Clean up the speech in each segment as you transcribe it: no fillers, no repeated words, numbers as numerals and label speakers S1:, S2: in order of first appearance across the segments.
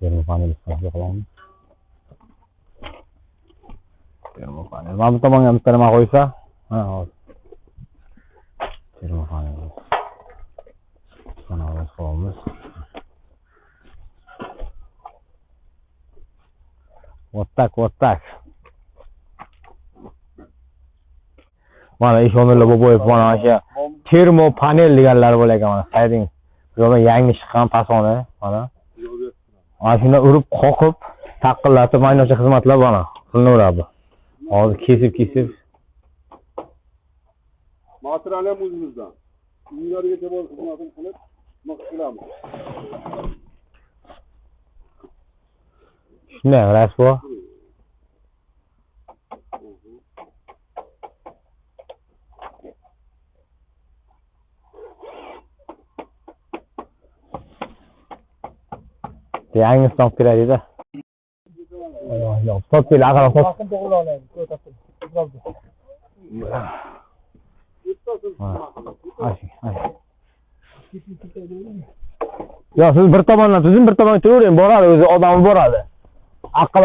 S1: Termopanel ishlab qilamiz. Termopanel. Mana bu tomonga bitta nima qo'ysa, ha, hozir. Termopanel. Mana bu qo'yamiz. Вот так. Mana ish o'rnida bo'lib mana o'sha termopanel deganlar bo'lar ekan mana. Qayding. Yo'lda yangi chiqqan pasoni, mana. Mana shunda urib, qoqib, taqillatib maynacha xizmatlar mana qilinaveradi. Hozir kesib.
S2: Material ham o'zimizdan. Uylargacha borib xizmatini qilib, qilamiz.
S1: Shunday, rasvo. Yangisini olib kelaylik-da. Yo'q, sotdinglar, aqal sot.
S3: Vaqtni to'g'ri olaylik, ko'rsatdim.
S1: Yo'q, siz bir tomondan tuzing, bir tomonga turavering, boradi, o'zi odam boradi. Aqqa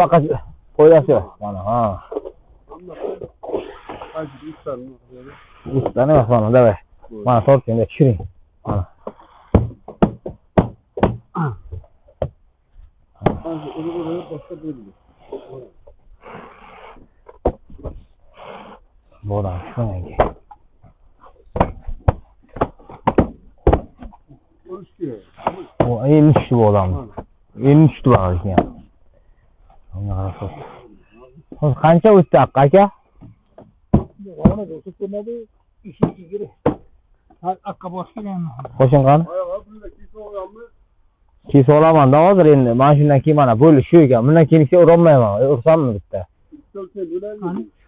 S1: qo'yasiz yo'q. Mana, ha. Ustani emas, mana, davay. Mana tortingda tushiring. Mana. Buradan şununki. O en düştü bu adam. En düştü bana işte ya. Ona kadar çok. Kança uçtu aka?
S3: Ona da tutmadı. İşi giri. Akka boş gelen.
S1: Qo'shin qani? Kiysa olaman da hozir endi. Mana shundan keyin mana bo'li shu ekan. Bundan keyin esa urolmayman. Ursammi bitta?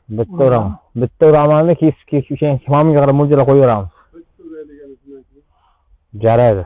S1: Bitta uraman. Bitta uramanda kesib o'sha hammaga qarab mo'ljallab qo'yaveramiz. Jaraydi.